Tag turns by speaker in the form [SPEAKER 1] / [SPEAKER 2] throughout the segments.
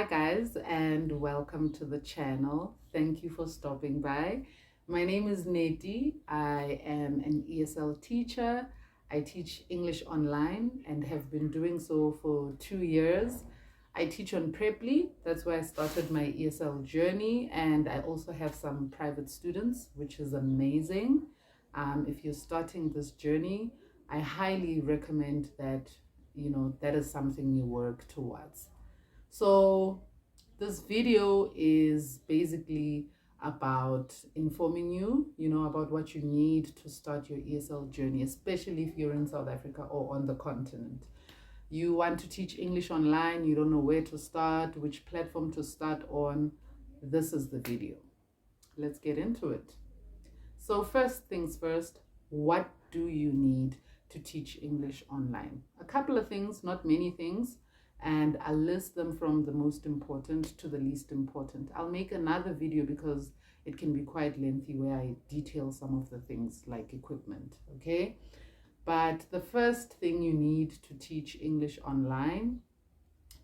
[SPEAKER 1] Hi guys, and welcome to the channel. Thank you for stopping by. My name is Neti. I am an ESL teacher. I teach English online and have been doing so for 2 years. I teach on Preply. That's where I started my ESL journey, and I also have some private students, which is amazing. If you're starting this journey, I highly recommend that that is something you work towards. So this video is basically about informing you, about what you need to start your ESL journey, especially if you're in South Africa or on the continent. You want to teach English online, you don't know where to start, which platform to start on. This is the video. Let's get into it. So first things first, what do you need to teach English online? A couple of things, not many things, and I'll list them from the most important to the least important. I'll make another video because it can be quite lengthy where I detail some of the things like equipment, okay? But the first thing you need to teach English online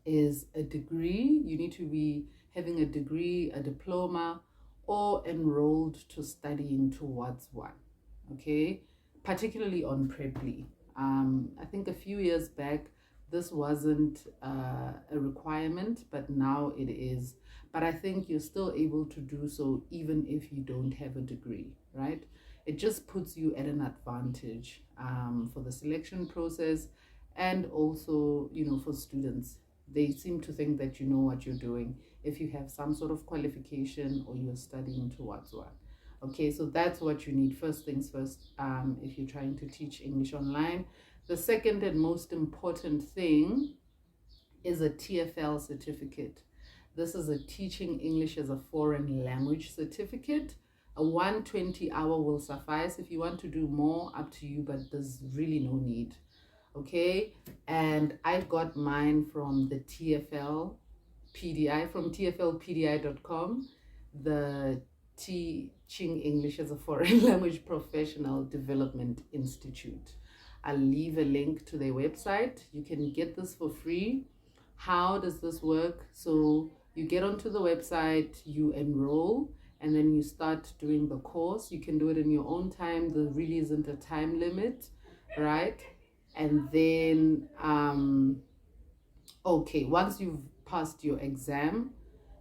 [SPEAKER 1] is a degree. You need to be having a degree, a diploma, or enrolled to studying towards one, okay? Particularly on Preply. I think a few years back, this wasn't a requirement, but now it is. But I think you're still able to do so even if you don't have a degree, right? It just puts you at an advantage for the selection process, and also, for students. They seem to think that you know what you're doing if you have some sort of qualification or you're studying towards one. Okay, so that's what you need. First things first, if you're trying to teach English online. The second and most important thing is a TFL certificate. This is a Teaching English as a Foreign Language certificate. A 120 hour will suffice. If you want to do more, up to you, but there's really no need. Okay, and I got mine from the TFL PDI, from tflpdi.com, the Teaching English as a Foreign Language Professional Development Institute. I'll leave a link to their website. You can get this for free. How does this work? So you get onto the website, you enroll, and then you start doing the course. You can do it in your own time. There really isn't a time limit, right? And then, okay, once you've passed your exam,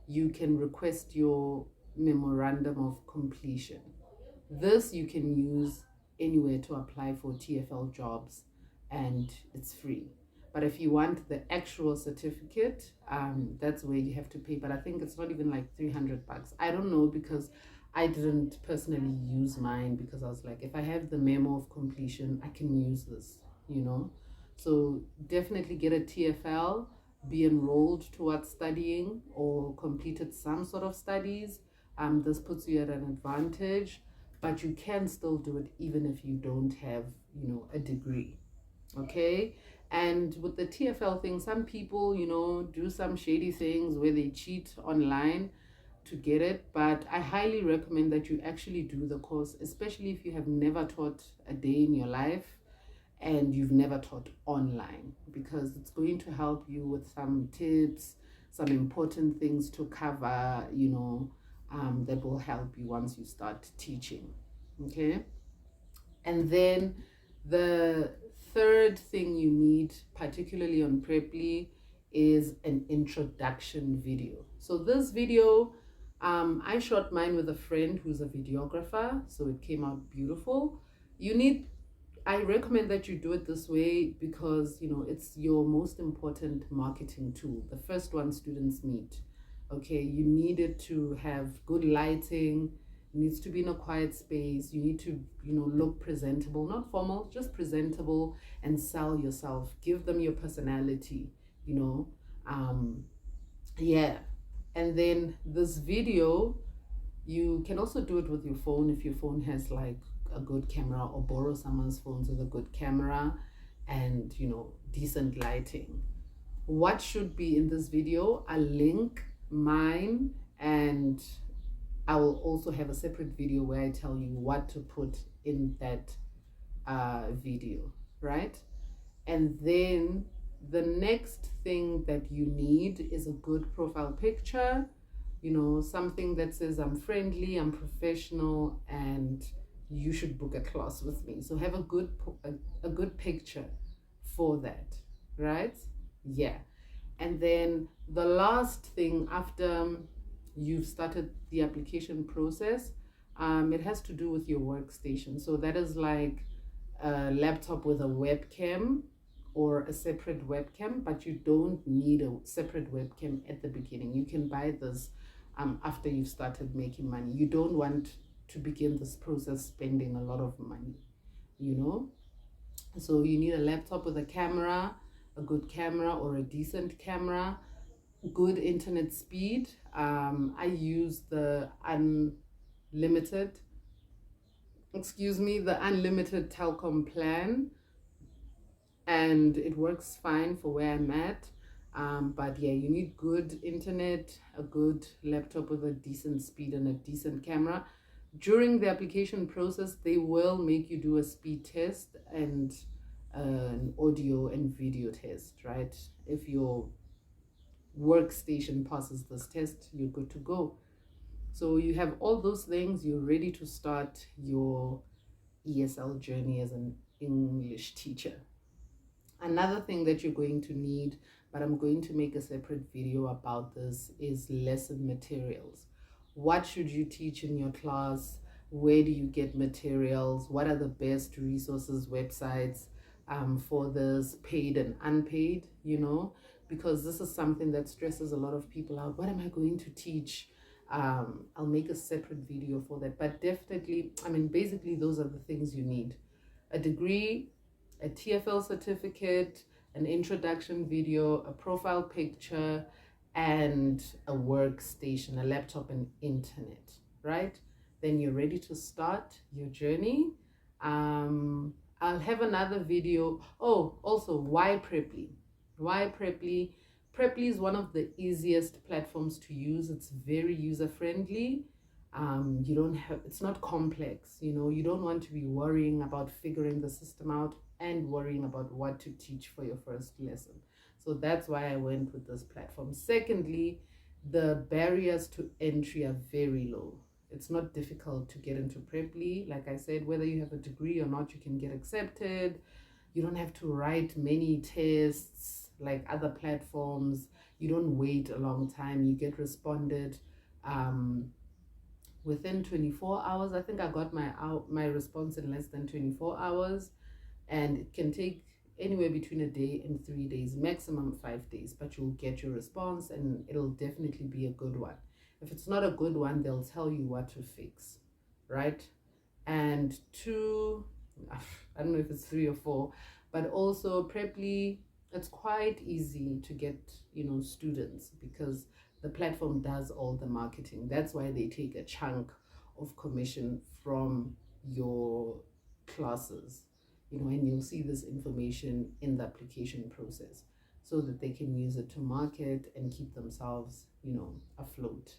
[SPEAKER 1] you can request your memorandum of completion. This you can use anywhere to apply for TFL jobs, and it's free. But if you want the actual certificate, that's where you have to pay. But I think it's not even like $300. I don't know, because I didn't personally use mine, because I was like, if I have the memo of completion, I can use this, So definitely get a TFL, be enrolled towards studying or completed some sort of studies. This puts you at an advantage, but you can still do it even if you don't have, a degree, okay? And with the TFL thing, some people, do some shady things where they cheat online to get it, but I highly recommend that you actually do the course, especially if you have never taught a day in your life and you've never taught online, because it's going to help you with some tips, some important things to cover, that will help you once you start teaching, okay? And then the third thing you need, particularly on Preply, is an introduction video. So this video, I shot mine with a friend who's a videographer, so it came out beautiful. I recommend that you do it this way because, it's your most important marketing tool, the first one students meet. Okay, you need it to have good lighting, it needs to be in a quiet space, you need to, look presentable, not formal, just presentable, and sell yourself, give them your personality, yeah. And then this video, you can also do it with your phone if your phone has like a good camera, or borrow someone's phone with a good camera and decent lighting. What should be in this video? I'll link mine, and I will also have a separate video where I tell you what to put in that video, right? And then The next thing that you need is a good profile picture, something that says I'm friendly, I'm professional, and you should book a class with me. So have a good picture for that, right? Yeah. And then the last thing after you've started the application process, it has to do with your workstation. So that is like a laptop with a webcam or a separate webcam, but you don't need a separate webcam at the beginning. You can buy this after you've started making money. You don't want to begin this process spending a lot of money, you know? So you need a laptop with a camera, a good camera or a decent camera, good internet speed. I use the unlimited, the unlimited Telcom plan, and it works fine for where I'm at. But yeah, you need good internet, a good laptop with a decent speed and a decent camera. During the application process, they will make you do a speed test and an audio and video test, right? If your workstation passes this test, you're good to go. So you have all those things, you're ready to start your ESL journey as an English teacher. Another thing that you're going to need, but I'm going to make a separate video about this, is lesson materials. What should you teach in your class? Where do you get materials? What are the best resources, websites for this, paid and unpaid, because this is something that stresses a lot of people out. What am I going to teach? I'll make a separate video for that. But definitely, basically those are the things you need. A degree, a TFL certificate, an introduction video, a profile picture, and a workstation, a laptop and internet, right? Then you're ready to start your journey. I'll have another video. Oh, also, why Preply? Why Preply? Preply is one of the easiest platforms to use. It's very user-friendly. You don't have, it's not complex, you don't want to be worrying about figuring the system out and worrying about what to teach for your first lesson. So that's why I went with this platform. Secondly, the barriers to entry are very low. It's not difficult to get into Preply. Like I said, whether you have a degree or not, you can get accepted. You don't have to write many tests like other platforms. You don't wait a long time. You get responded within 24 hours. I think I got my response in less than 24 hours, and it can take anywhere between a day and 3 days, maximum 5 days, but you'll get your response and it'll definitely be a good one. If it's not a good one, they'll tell you what to fix, right? And two, I don't know if it's 3 or 4, but also Preply, it's quite easy to get, students, because the platform does all the marketing. That's why they take a chunk of commission from your classes, and you'll see this information in the application process so that they can use it to market and keep themselves, afloat,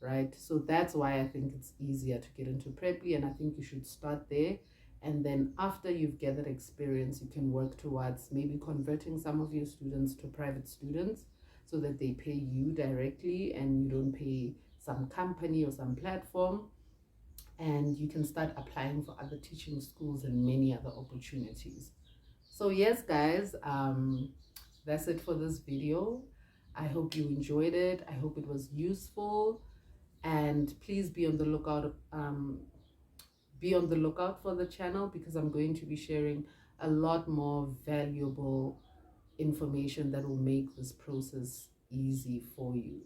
[SPEAKER 1] right? So that's why I think it's easier to get into Preply, and I think you should start there. And then after you've gathered experience, you can work towards maybe converting some of your students to private students so that they pay you directly and you don't pay some company or some platform. And you can start applying for other teaching schools and many other opportunities. So yes, guys, that's it for this video. I hope you enjoyed it. I hope it was useful. And please be on the lookout for the channel, because I'm going to be sharing a lot more valuable information that will make this process easy for you.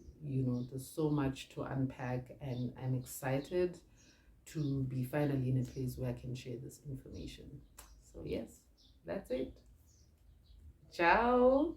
[SPEAKER 1] There's so much to unpack, and I'm excited to be finally in a place where I can share this information. So yes, that's it. Ciao.